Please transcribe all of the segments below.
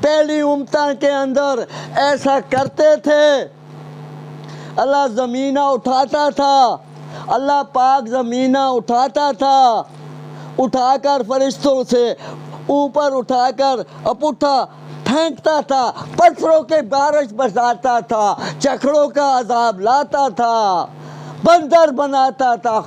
پہلی امتوں کے اندر ایسا کرتے تھے۔ اللہ زمینہ اٹھاتا تھا، اللہ پاک زمینہ اٹھاتا تھا، اٹھا کر فرشتوں سے اوپر اٹھا کر اپٹھا پھینکتا تھا، پتھروں کے بارش برساتا تھا، چکھڑوں کا عذاب لاتا تھا، بندر بناتا تھا،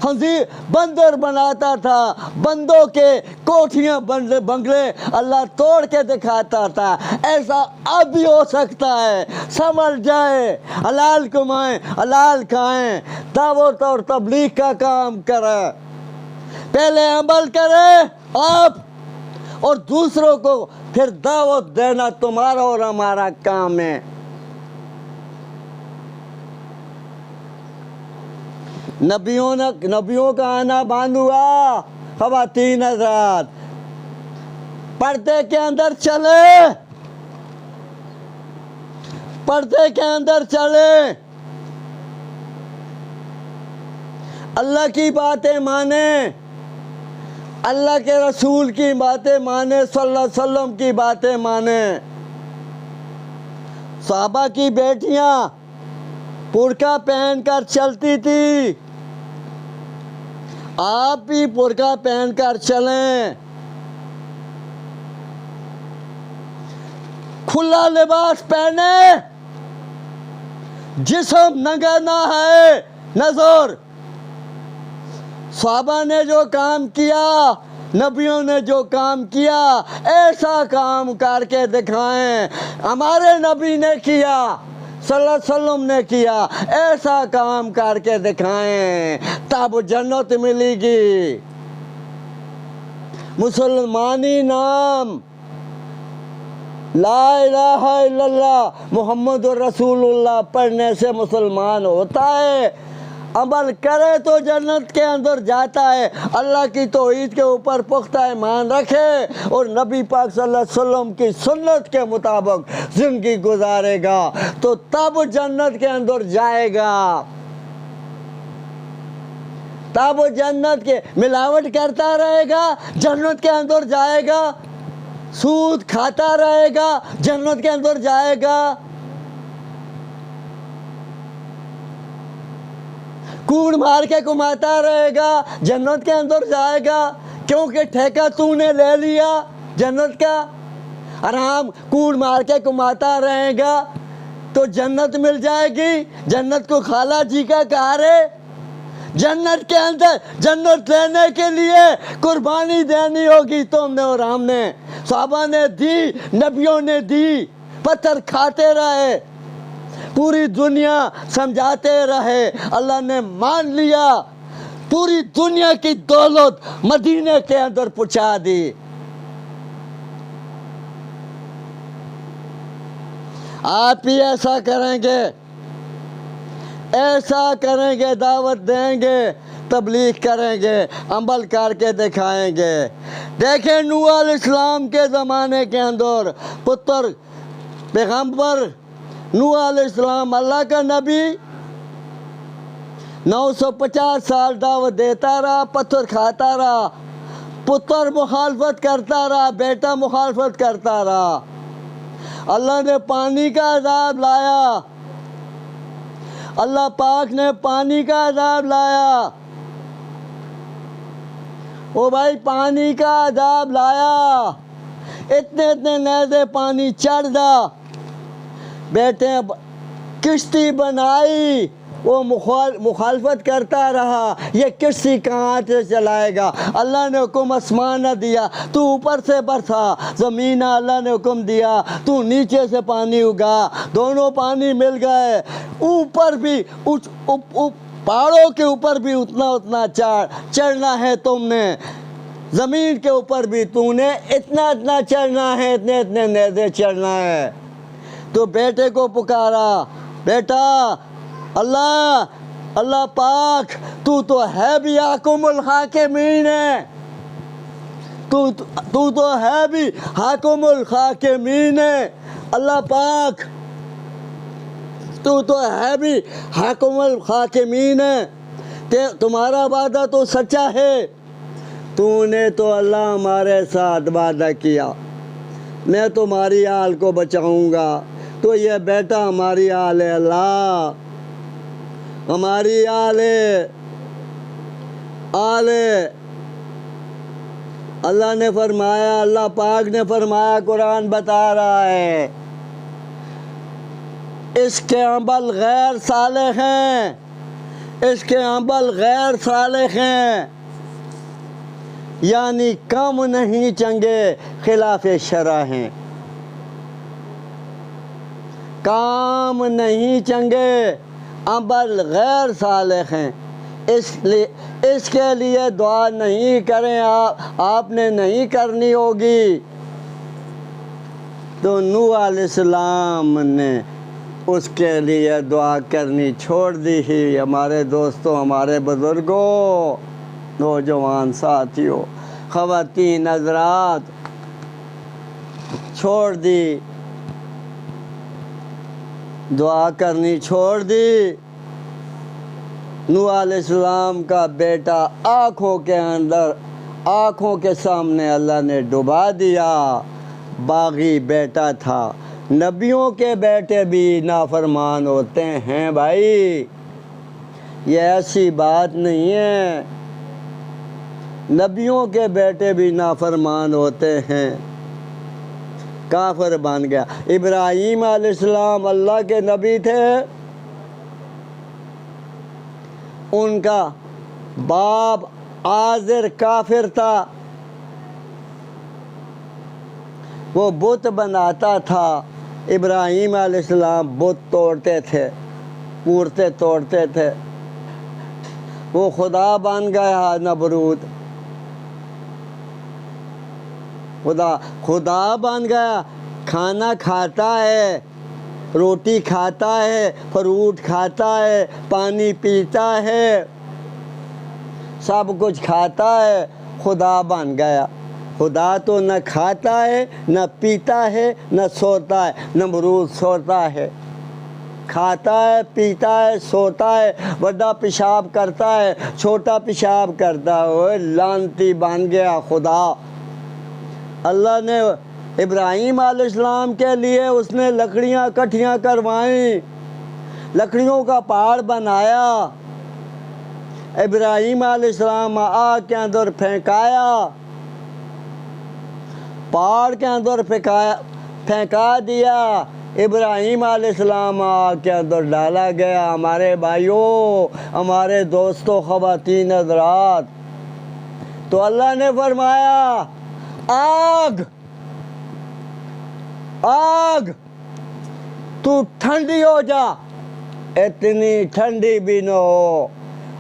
خنزیر بندر بناتا تھا، بندوں کے کوٹھیاں بنگلے اللہ توڑ کے دکھاتا تھا۔ ایسا اب بھی ہو سکتا ہے، سمجھ جائے، حلال کمائیں، حلال کھائیں، دعوت اور تبلیغ کا کام کریں، پہلے عمل کریں آپ، اور دوسروں کو پھر دعوت دینا تمہارا اور ہمارا کام ہے۔ نبیوں کا آنا بند ہوا، خواتین حضرات پردے کے اندر چلے، پردے کے اندر چلے، اللہ کی باتیں مانیں، اللہ کے رسول کی باتیں مانیں، صلی اللہ علیہ وسلم کی باتیں مانیں۔ صحابہ کی بیٹیاں برقع پہن کر چلتی تھی، آپ بھی برقع پہن کر چلیں، کھلا لباس پہنے، جسم ننگا نہ ہے نظر۔ صحابہ نے جو کام کیا، نبیوں نے جو کام کیا، ایسا کام کر کے دکھائیں، ہمارے نبی نے کیا، صلی اللہ علیہ وسلم نے کیا، ایسا کام کر کے دکھائیں، تب جنت ملے گی۔ مسلمانی نام لا الہ الا اللہ محمد رسول اللہ پڑھنے سے مسلمان ہوتا ہے، عمل کرے تو جنت کے اندر جاتا ہے، اللہ کی توحید کے اوپر پختہ ایمان رکھے اور نبی پاک صلی اللہ علیہ وسلم کی سنت کے مطابق زندگی گزارے گا تو تب جنت کے اندر جائے گا، تب جنت کے ملاوٹ کرتا رہے گا جنت کے اندر جائے گا، سود کھاتا رہے گا جنت کے اندر جائے گا، کوڑ مار کے کماتا رہے گا جنت کے اندر جائے گا، کیونکہ ٹھیکہ تو نے لے لیا جنت کا، حرام کوڑ مار کے کماتا رہے گا تو جنت مل جائے گی۔ جنت کو خالہ جی کا گھر ہے، جنت کے اندر جنت لینے کے لیے قربانی دینی ہوگی تم نے اور ہم نے، صحابہ نے دی، نبیوں نے دی، پتھر کھاتے رہے، پوری دنیا سمجھاتے رہے، اللہ نے مان لیا، پوری دنیا کی دولت مدینے کے اندر پہنچا دی۔ آپ بھی ایسا کریں گے، ایسا کریں گے، دعوت دیں گے، تبلیغ کریں گے، عمل کر کے دکھائیں گے۔ دیکھیں نوح علیہ السلام کے زمانے کے اندر پتر پیغمبر نوح علیہ السلام اللہ کا نبی 950 سال دعوت دیتا رہا، پتھر کھاتا رہا، پتر مخالفت کرتا رہا، بیٹا مخالفت کرتا رہا، اللہ نے پانی کا عذاب لایا، اللہ پاک نے پانی کا عذاب لایا، او بھائی پانی کا عذاب لایا، اتنے نیزے پانی چڑھ دا، بیٹے کشتی بنائی، وہ مخالفت کرتا رہا، یہ کشتی کہاں سے چلائے گا، اللہ نے حکم آسمان نہ دیا تو اوپر سے برسا، زمین اللہ نے حکم دیا تو نیچے سے پانی اگا، دونوں پانی مل گئے، اوپر بھی پہاڑوں کے اوپر بھی اتنا چڑھنا ہے تم نے، زمین کے اوپر بھی تم نے اتنا چڑھنا ہے، اتنے نیزے چڑھنا ہے۔ تو بیٹے کو پکارا، بیٹا اللہ پاک تو ہے بھی حاکم الحاکمین ہے، تو ہے بھی حاکم الحاکمین ہے، اللہ پاک تو ہے بھی حاکم الحاکمین ہے، تمہارا وعدہ تو سچا ہے، تو نے تو اللہ ہمارے ساتھ وعدہ کیا، میں تمہاری آل کو بچاؤں گا۔ تو یہ بیٹا ہماری آل ہے اللہ، ہماری آل ہے، آل ہے۔ اللہ نے فرمایا، اللہ پاک نے فرمایا، قرآن بتا رہا ہے اس کے عمل غیر صالح ہیں، اس کے عمل غیر صالح ہیں، یعنی کم نہیں چنگے، خلاف شرع ہیں، کام نہیں چنگے، عمل غیر صالح ہیں۔ اس کے لیے دعا نہیں کریں، آپ نے نہیں کرنی ہوگی۔ تو نوح علیہ السلام نے اس کے لیے دعا کرنی چھوڑ دی ہی۔ ہمارے دوستوں، ہمارے بزرگوں، نوجوان ساتھیوں، خواتین حضرات، چھوڑ دی، دعا کرنی چھوڑ دی۔ نوح علیہ السلام کا بیٹا آنکھوں کے اندر، آنکھوں کے سامنے اللہ نے ڈبا دیا۔ باغی بیٹا تھا۔ نبیوں کے بیٹے بھی نافرمان ہوتے ہیں بھائی، یہ ایسی بات نہیں ہے، نبیوں کے بیٹے بھی نافرمان ہوتے ہیں۔ کافر بن گیا۔ ابراہیم علیہ السلام اللہ کے نبی تھے، ان کا باپ آزر کافر تھا، وہ بت بناتا تھا۔ ابراہیم علیہ السلام بت توڑتے تھے، مورتیں توڑتے تھے، وہ خدا بن گیا نمرود، خدا بن گیا۔ کھانا کھاتا ہے، روٹی کھاتا ہے، فروٹ کھاتا ہے، پانی پیتا ہے، سب کچھ کھاتا ہے، خدا بن گیا۔ خدا تو نہ کھاتا ہے، نہ پیتا ہے، نہ سوتا ہے۔ نمرود سوتا ہے، کھاتا ہے، پیتا ہے، سوتا ہے، بڑا پیشاب کرتا ہے، چھوٹا پیشاب کرتا ہے، وہ لعنتی بن گیا خدا۔ اللہ نے ابراہیم علیہ السلام کے لیے اس نے لکڑیاں اکٹھیاں کروائیں، لکڑیوں کا پہاڑ بنایا، ابراہیم علیہ السلام آگ کے اندر پھینکایا، پہاڑ کے اندر پھینکا دیا، ابراہیم علیہ السلام آگ کے اندر ڈالا گیا۔ ہمارے بھائیوں، ہمارے دوستوں، خواتین حضرات، تو اللہ نے فرمایا آگ، آگ تو ٹھنڈی ہو جا، اتنی ٹھنڈی بھی نہ ہو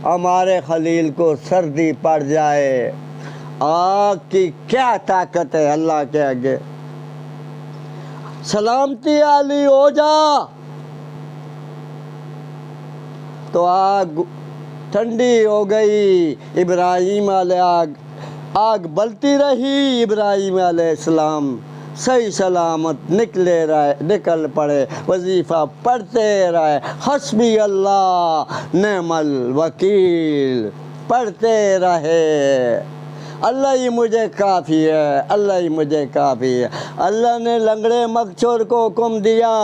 ہمارے خلیل کو سردی پڑ جائے۔ آگ کی کیا طاقت ہے اللہ کے آگے، سلامتی علی ہو جا۔ تو آگ ٹھنڈی ہو گئی، ابراہیم علیہ آگ بلتی رہی، ابراہیم علیہ السلام صحیح سلامت نکل پڑے، وظیفہ پڑھتے رہے، حسبی اللہ نعم الوکیل پڑھتے رہے، اللہ ہی مجھے کافی ہے، اللہ ہی مجھے کافی ہے۔ اللہ نے لنگڑے مکچور کو حکم دیا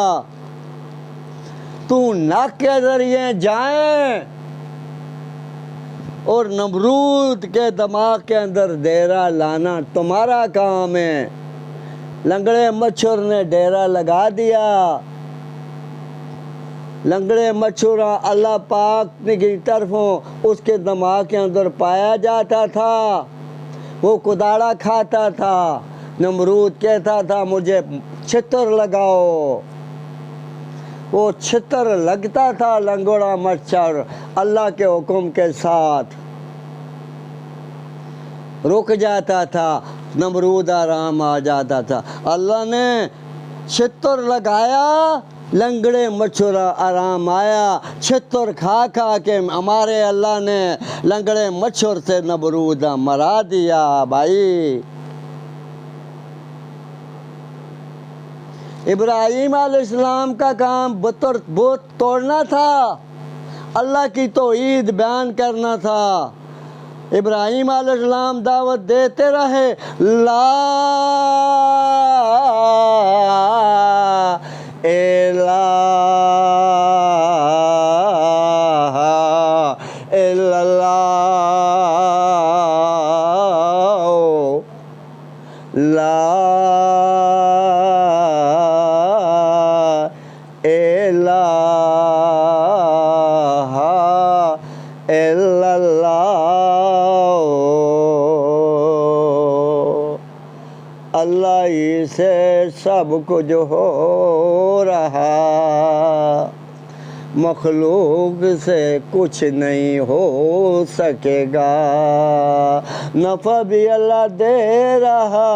تو ناک کے ذریعے جائیں، اور نمرود کے دماغ کے اندر ڈیرا لانا تمہارا کام ہے۔ لنگڑے مچھر نے ڈیرا لگا دیا، لنگڑے مچھر اللہ پاک کی طرفوں اس کے دماغ کے اندر پایا جاتا تھا، وہ کداڑا کھاتا تھا۔ نمرود کہتا تھا مجھے چھتر لگاؤ، وہ چھتر لگتا تھا لنگڑا مچھر، اللہ کے حکم کے ساتھ رک جاتا تھا، نمرود آرام آ جاتا تھا۔ اللہ نے چھتر لگایا، لنگڑے مچھر آرام آیا، چھتر کھا کھا کے ہمارے اللہ نے لنگڑے مچھر سے نمرود مرا دیا۔ بھائی ابراہیم علیہ السلام کا کام بت توڑنا تھا، اللہ کی توحید بیان کرنا تھا۔ ابراہیم علیہ السلام دعوت دیتے رہے، لا سے سب کچھ ہو رہا، مخلوق سے کچھ نہیں ہو سکے گا، نفع بھی اللہ دے رہا،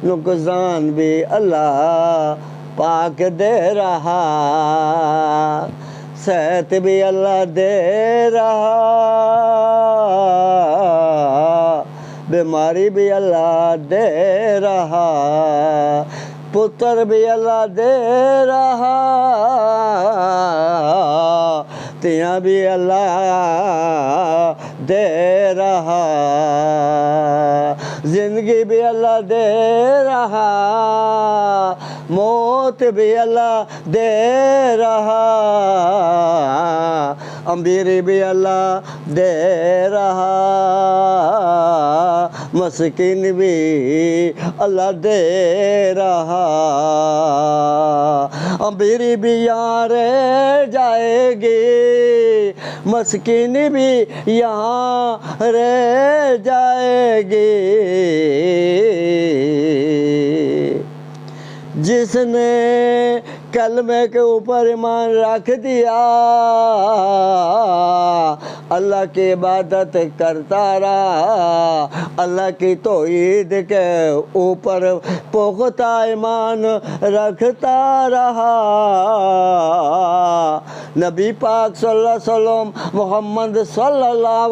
نقصان بھی اللہ پاک دے رہا، صحت بھی اللہ دے رہا، بیماری بھی اللہ دے رہا، پتر بھی اللہ دے رہا، تیاں بھی اللہ دے رہا، زندگی بھی اللہ دے رہا، موت بھی اللہ دے رہا، امیر بھی اللہ دے رہا، مسکین بھی اللہ دے رہا، امیر بھی یہاں رہ جائے گی، مسکین بھی یہاں رہ جائے گی، جس نے کلمے کے اوپر ایمان رکھ دیا، اللہ کی عبادت کرتا رہا، اللہ کی توحید کے اوپر پختہ ایمان رکھتا رہا، نبی پاک صلی اللہ علیہ وسلم محمد صلی اللہ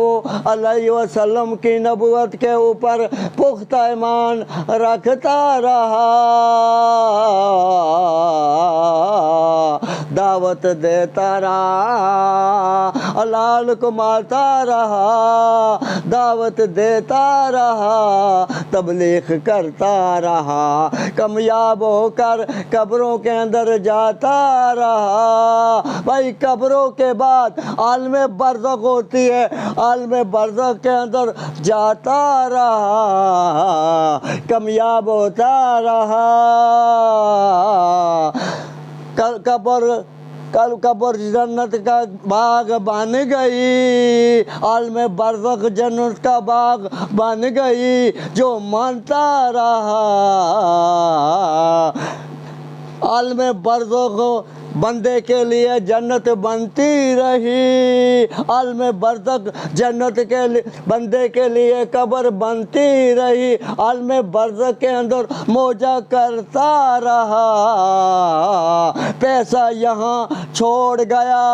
علیہ وسلم کی نبوت کے اوپر پختہ ایمان رکھتا رہا، دعوت دیتا رہا، حلال کماتا رہا، دعوت دیتا رہا، تبلیغ کرتا رہا، کامیاب ہو کر قبروں کے اندر جاتا رہا۔ بھائی قبروں کے بعد عالم برزخ ہوتی ہے، عالم برزخ کے اندر جاتا رہا، کامیاب ہوتا رہا، قبر جنت کا باغ بن گئی، عالم برزخ جنت کا باغ بن گئی، جو مانتا رہا، عالم برزخ بندے کے لیے جنت بنتی رہی، عالم برزخ جنت کے بندے کے لیے قبر بنتی رہی، عالم برزخ کے اندر موجہ کرتا رہا، پیسہ یہاں چھوڑ گیا،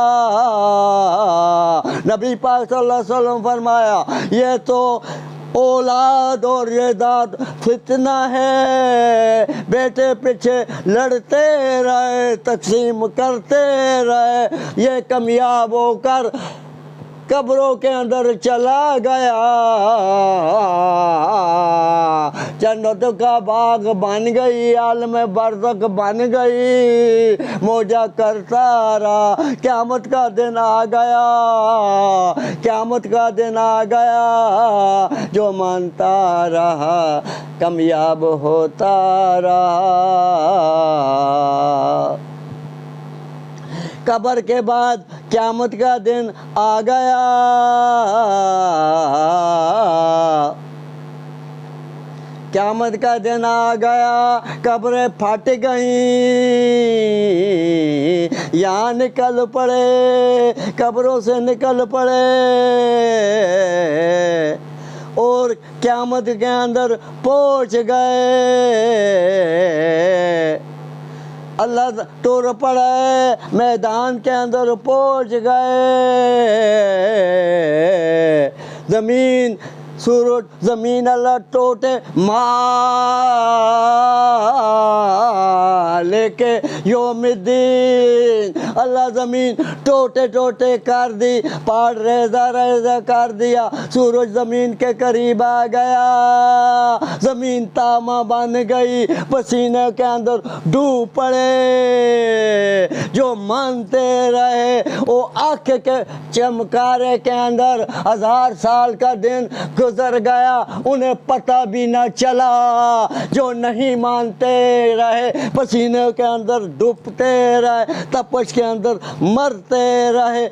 نبی پاک صلی اللہ علیہ وسلم فرمایا یہ تو اولاد اور یہ داد فتنہ ہے، بیٹے پیچھے لڑتے رہے، تقسیم کرتے رہے، یہ کامیاب ہو کر قبروں کے اندر چلا گیا، جنت کا باغ بن گئی، عالم برزخ بن گئی، موجہ کرتا رہا، قیامت کا دن آ گیا، قیامت کا دن آ گیا، جو مانتا رہا کامیاب ہوتا رہا۔ قبر کے بعد قیامت کا دن آ گیا، قیامت کا دن آ گیا، قبریں پھٹ گئیں، یہاں نکل پڑے، قبروں سے نکل پڑے، اور قیامت کے اندر پہنچ گئے، اللہ ٹور پڑے، میدان کے اندر پہنچ گئے، زمین سورج زمین اللہ ٹوٹے مالک یوم الدین، اللہ زمین ٹوٹے ٹوٹے کر دی، پہاڑ ریزہ ریزہ کر دیا، سورج زمین کے قریب آ گیا، زمین تاما بن گئی، پسینے کے اندر ڈوب پڑے، جو مانتے رہے وہ آنکھ کے چمکارے کے اندر 1000 سال کا دن گزر گیا، انہیں پتہ بھی نہ چلا۔ جو نہیں مانتے رہے، پسینے کے اندر ڈوبتے رہے، تپش کے اندر مرتے رہے۔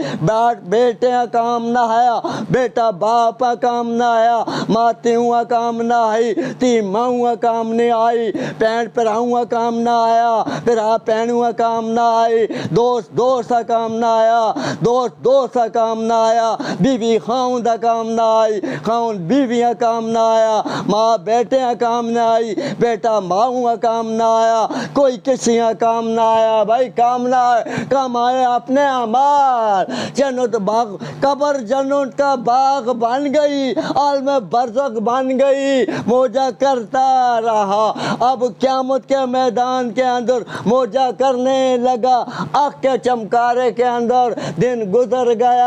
بیٹے کام نہ آیا، بیٹا باپ کام نہ آیا، ماں تیوں کام نہ آئی، تی ماں کام نہیں آئی، پینٹ پہراؤں کام نہ آیا، پھر آپ پہنوں کام نہ آئی، دوست کام نہ آیا، دوست کام نہ آیا، بیوی خاؤں دا کام نہ آئی، خاؤں بیوی کام نہ آیا، ماں بیٹے کام نہ آئی، بیٹا ماں کام نہ آیا، کوئی کسی کام نہ آیا۔ بھائی کام نہ آئے، کام آئے اپنے اعمال۔ جنت باغ، قبر جنت کا باغ بن گئی، عالم برزخ بن گئی، موجہ کرتا رہا۔ اب قیامت کے میدان کے اندر موجہ کرنے لگا، آنکھ کے چمکارے کے اندر دن گزر گیا۔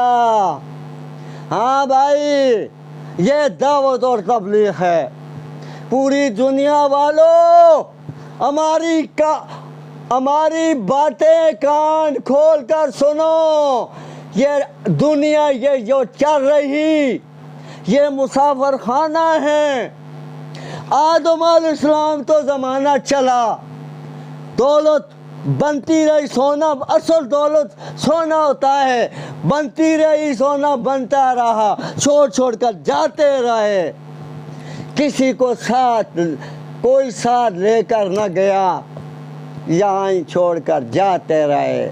ہاں بھائی، یہ دعوت اور تبلیغ ہے۔ پوری دنیا والوں، ہماری باتیں کان کھول کر سنو۔ یہ دنیا، یہ جو چل رہی، یہ مسافر خانہ ہے۔ آدم علیہ السلام تو زمانہ چلا، دولت بنتی رہی، سونا، اصل دولت سونا ہوتا ہے، بنتی رہی، سونا بنتا رہا، چھوڑ کر جاتے رہے، کسی کو کوئی ساتھ لے کر نہ گیا، یہاں ہی چھوڑ کر جاتے رہے۔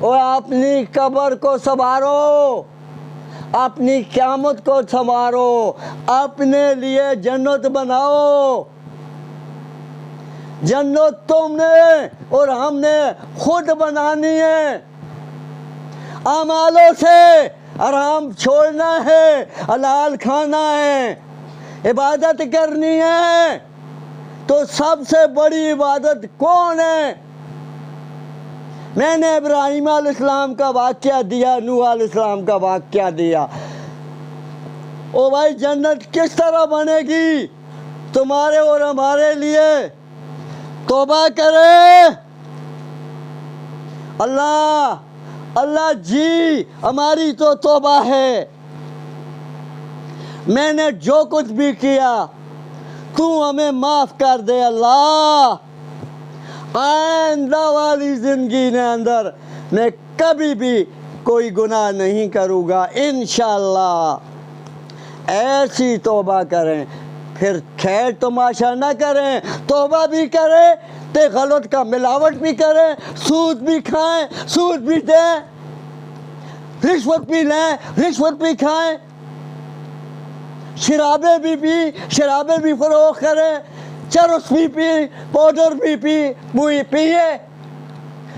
اور اپنی قبر کو سنوارو، اپنی قیامت کو سنوارو، اپنے لیے جنت بناؤ۔ جنت تم نے اور ہم نے خود بنانی ہے۔ اعمالوں سے حرام چھوڑنا ہے، حلال کھانا ہے، عبادت کرنی ہے۔ تو سب سے بڑی عبادت کون ہے؟ میں نے ابراہیم علیہ السلام کا واقعہ دیا، نوح علیہ السلام کا واقعہ دیا۔ او بھائی، جنت کس طرح بنے گی تمہارے اور ہمارے لیے؟ توبہ کرے اللہ جی، ہماری تو توبہ ہے۔ میں نے جو کچھ بھی کیا تو ہمیں معاف کر دے اللہ۔ آئندہ والی زندگی کے اندر میں کبھی بھی کوئی گناہ نہیں کروں گا انشاءاللہ۔ ایسی توبہ کریں، پھر خیر تماشا نہ کریں، توبہ بھی کریں تے غلط کا ملاوٹ بھی کریں، سود بھی کھائیں، سود بھی دیں، رشوت بھی لیں، رشوت بھی کھائیں، شرابیں بھی فروخت کریں، چرس بھی پی، پاؤڈر بھی پیے،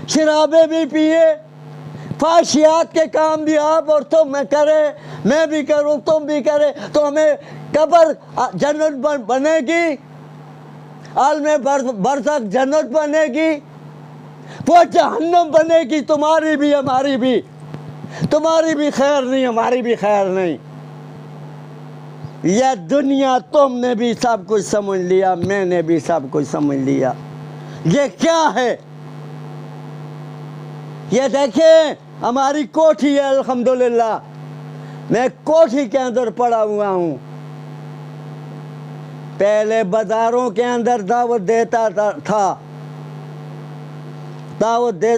شرابیں بھی پیے، فحشیات کے کام بھی آپ اور تم میں کریں، میں بھی کروں، تم بھی کریں، تو ہمیں قبر جنت بنے گی، عالم برزخ جنت بنے گی، وہ جہنم بنے گی، تمہاری بھی ہماری بھی، تمہاری بھی خیر نہیں، ہماری بھی خیر نہیں۔ یہ دنیا تم نے بھی سب کچھ سمجھ لیا، میں نے بھی سب کچھ سمجھ لیا۔ یہ کیا ہے؟ یہ دیکھیں ہماری کوٹھی ہے، الحمدللہ میں کوٹھی کے اندر پڑا ہوا ہوں۔ پہلے بازاروں کے اندر دعوت دیتا تھا،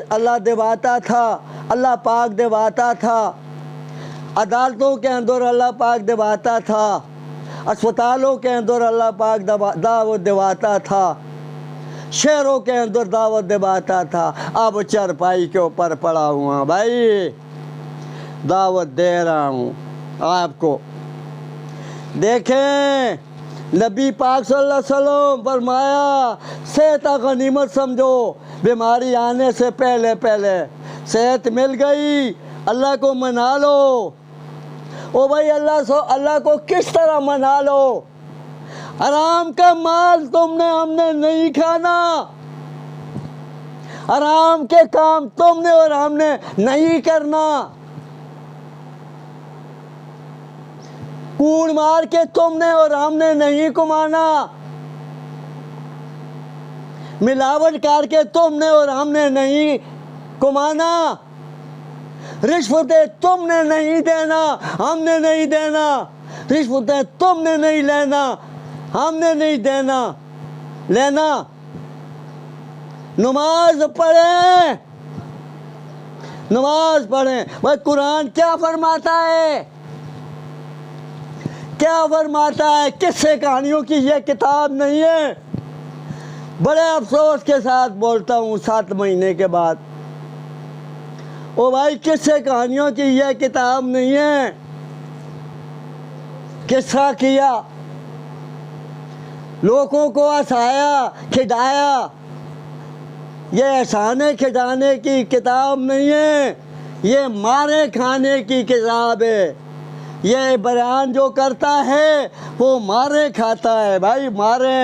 اللہ دلواتا تھا، اللہ پاک دلواتا تھا، عدالتوں کے اندر اللہ پاک دلواتا تھا، اسپتالوں کے اندر اللہ پاک دعوت دلواتا تھا، شہروں کے اندر دعوت دلواتا تھا۔ اب چرپائی کے اوپر پڑا ہوا بھائی، دعوت دے رہا ہوں آپ کو۔ دیکھیں نبی پاک صلی اللہ علیہ وسلم فرمایا، صحت غنیمت سمجھو، بیماری آنے سے پہلے صحت مل گئی، اللہ کو منا لو۔ او بھائی، اللہ کو کس طرح منا لو؟ حرام کا مال ہم نے نہیں کھانا، حرام کے کام تم نے اور ہم نے نہیں کرنا، کوڑ مار کے تم نے اور ہم نے نہیں کمانا، ملاوٹ کر کے تم نے اور ہم نے نہیں کمانا، رشوتیں تم نے نہیں دینا، ہم نے نہیں دینا، رشوتیں تم نے نہیں لینا، ہم نے نہیں لینا۔ نماز پڑھیں، نماز پڑھیں۔ بھائی قرآن کیا فرماتا ہے؟ کیا فرماتا ہے؟ قصے کہانیوں کی یہ کتاب نہیں ہے۔ بڑے افسوس کے ساتھ بولتا ہوں 7 مہینے کے بعد، او بھائی قصے کہانیوں کی یہ کتاب نہیں ہے۔ قصہ کیا، لوگوں کو ہنسایا، کھڈایا، یہ ہنسانے کھڈانے کی کتاب نہیں ہے، یہ مارے کھانے کی کتاب ہے۔ یہ بیان جو کرتا ہے وہ مارے کھاتا ہے۔ بھائی مارے،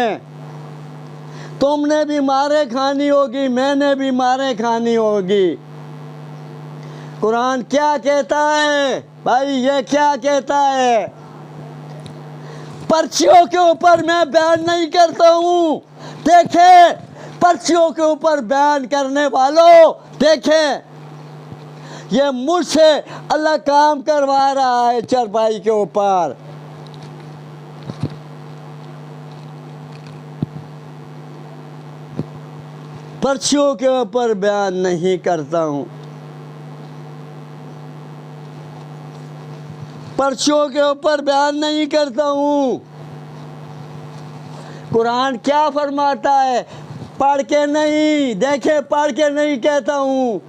تم نے بھی مارے کھانی ہوگی، میں نے بھی مارے کھانی ہوگی۔ قرآن کیا کہتا ہے؟ بھائی یہ کیا کہتا ہے؟ پرچیوں کے اوپر میں بیان نہیں کرتا ہوں، دیکھیں پرچیوں کے اوپر بیان کرنے والوں، دیکھیں یہ مجھ سے اللہ کام کروا رہا ہے چرپائی کے اوپر۔ پرچیوں کے اوپر بیان نہیں کرتا ہوں، پرچیوں کے اوپر بیان نہیں کرتا ہوں۔ قرآن کیا فرماتا ہے؟ پڑھ کے نہیں، دیکھیں پڑھ کے نہیں کہتا ہوں۔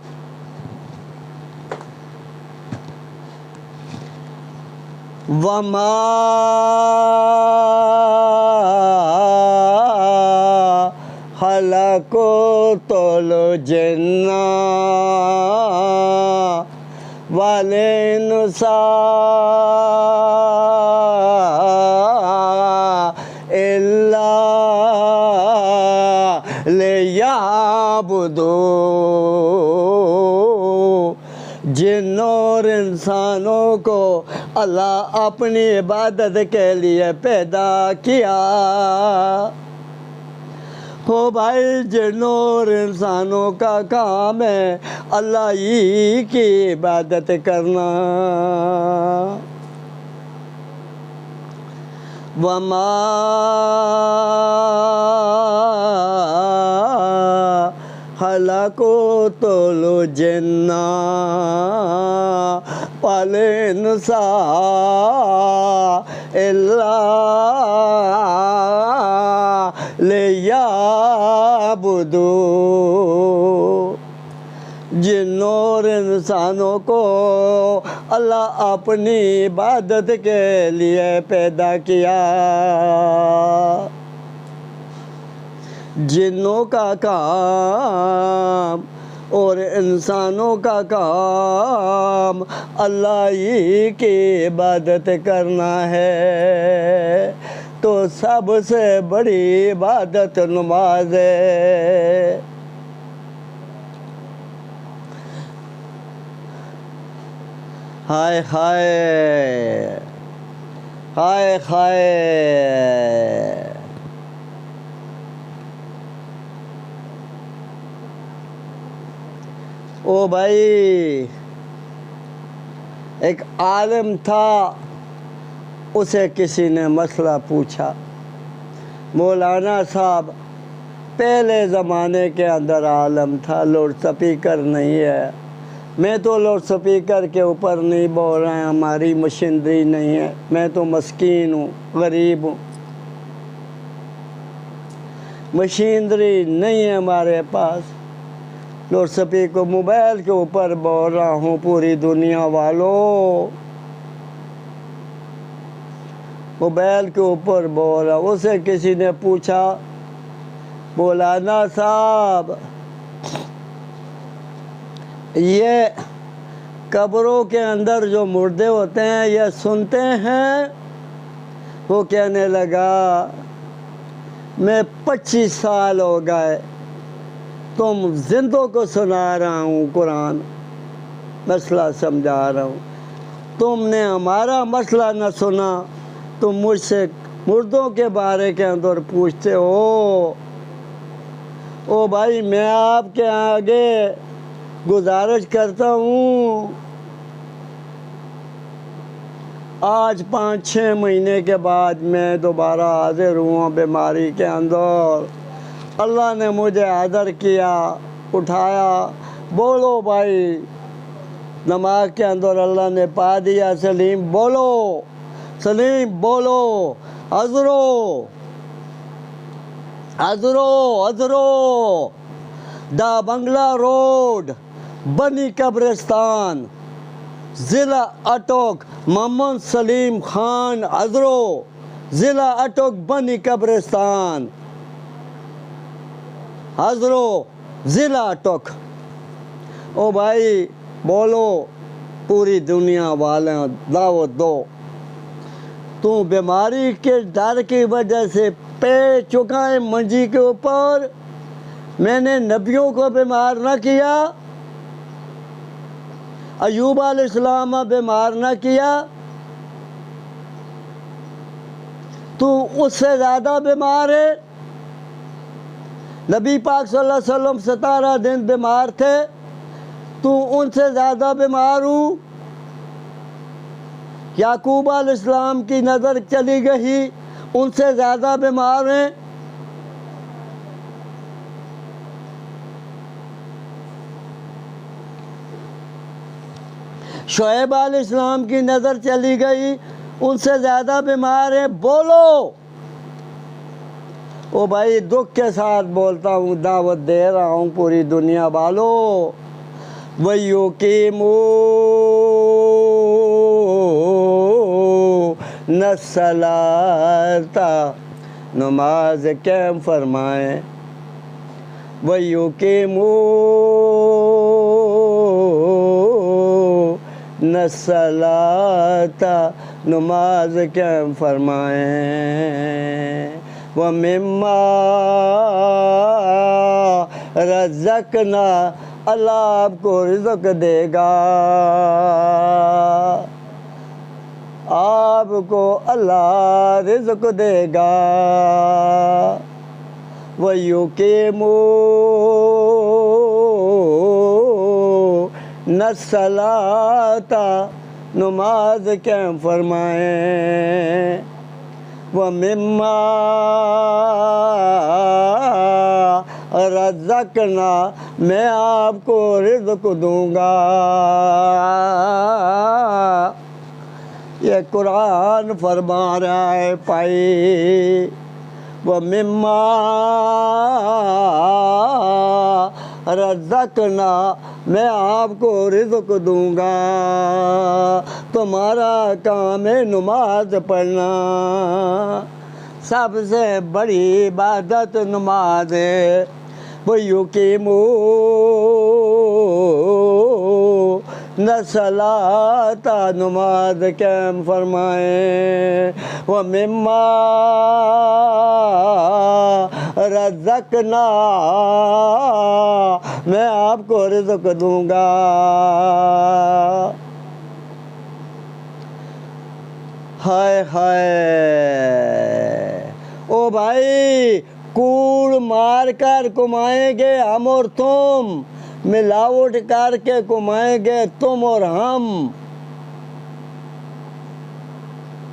وَمَا خَلَقْتُ الْجِنَّ وَالْإِنسَ إِلَّا لِيَعْبُدُونِ۔ جن اور انسانوں کو اللہ اپنی عبادت کے لیے پیدا کیا۔ ہو بھائی جن اور انسانوں کا کام ہے اللہ ہی کی عبادت کرنا۔ وَمَا خَلَقْتُ الْجِنَّ وَالْإِنسَ إِلَّا لِيَعْبُدُونِ۔ جن اور انسانوں کو اللہ اپنی عبادت کے لیے پیدا کیا۔ جنوں کا کام اور انسانوں کا کام اللہ ہی کی عبادت کرنا ہے، تو سب سے بڑی عبادت نماز ہے۔ ہائے ہائے ہائے ہائے، او بھائی ایک عالم تھا، اسے کسی نے مسئلہ پوچھا، مولانا صاحب پہلے زمانے کے اندر عالم تھا، لاؤڈ سپیکر نہیں ہے، میں تو لاؤڈ سپیکر کے اوپر نہیں بول رہا ہوں، ہماری مشینری نہیں ہے، میں تو مسکین ہوں، غریب ہوں، مشینری نہیں ہے ہمارے پاس، لاؤڈ سپیکر موبائل کے اوپر بول رہا ہوں پوری دنیا والوں، موبائل کے اوپر بول رہا۔ اسے کسی نے پوچھا مولانا صاحب یہ قبروں کے اندر جو مردے ہوتے ہیں یہ سنتے ہیں؟ وہ کہنے لگا میں 25 سال ہو گئے تم زندوں کو سنا رہا ہوں، قرآن مسئلہ سمجھا رہا ہوں، تم نے ہمارا مسئلہ نہ سنا، تم مجھ سے مردوں کے بارے کے اندر پوچھتے ہو۔ او بھائی میں آپ کے آگے گزارش کرتا ہوں آج 5-6 مہینے کے بعد میں دوبارہ حاضر ہوا بیماری کے اندر۔ اللہ نے مجھے حاضر کیا، اٹھایا۔ بولو بھائی، دماغ کے اندر اللہ نے پا دیا۔ سلیم بولو، سلیم بولو، حضرو حضرو حضرو، دا بنگلہ روڈ، بنی قبرستان، ضلع اٹک، محمد سلیم خان حضرو، ضلع اٹک، بنی قبرستان حضرو، ضلع اٹک۔ او بھائی بولو، پوری دنیا والوں دعوت دو۔ تو بیماری کے ڈر کی وجہ سے پہ چکا ہے منجی کے اوپر۔ میں نے نبیوں کو بیمار نہ کیا، ایوب علیہ السلام بیمار نہ کیا، تو اس سے زیادہ بیمار ہے۔ نبی پاک صلی اللہ علیہ وسلم 17 دن بیمار تھے، تو ان سے زیادہ بیمار ہوں۔ یعقوب علیہ السلام کی نظر چلی گئی، ان سے زیادہ بیمار ہیں۔ شعیب علیہ السلام کی نظر چلی گئی، ان سے زیادہ بیمار ہیں۔ بولو۔ او بھائی دکھ کے ساتھ بولتا ہوں، دعوت دے رہا ہوں پوری دنیا والو۔ وَيُقِيمُونَ الصَّلَاةَ، نماز قائم فرمائیں۔ وَيُقِيمُونَ الصَّلَاةَ، نماز قائم فرمائیں۔ وَمِمَّا رَزَقْنَا، اللہ آپ کو رزق دے گا، آپ کو اللہ رزق دے گا۔ وَيُقِيمُونَ الصَّلَاةَ، نماز قائم فرمائیں۔ وَمِمَّا رَزَقْنَا، میں آپ کو رزق دوں گا۔ یہ قرآن فرما رہا ہے بھائی، وَمِمَّا رَزَقْنَا، میں آپ کو رزق دوں گا۔ تمہارا کام ہے نماز پڑھنا، سب سے بڑی عبادت نماز ہے۔ وَيُقِيمُونَ الصَّلَاةَ، نماز قائم فرمائیں۔ وَمِمَّا رَزَقْنَا، میں آپ کو رزق دوں گا۔ ہائے ہائے، او بھائی کوڑ مار کر کمائیں گے ہم اور تم، ملاوٹ کر کے کمائیں گے تم اور ہم،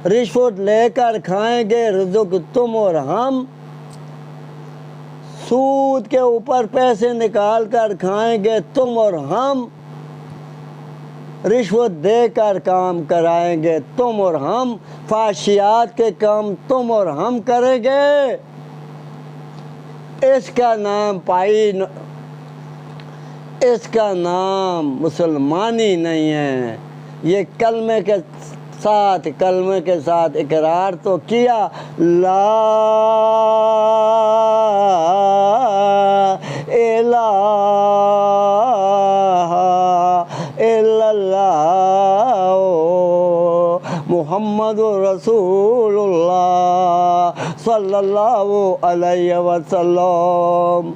رشوت لے کر کھائیں گے رزق تم اور ہم، سود کے اوپر پیسے نکال کر کھائیں گے تم اور ہم، رشوت دے کر کام کرائیں گے تم اور ہم، فحشیات کے کام تم اور ہم کریں گے۔ اس کا نام پائی، اس کا نام مسلمانی نہیں ہے۔ یہ کلمے کے ساتھ اقرار تو کیا، لا الہ الا اللہ محمد رسول اللہ صلی اللہ علیہ وسلم۔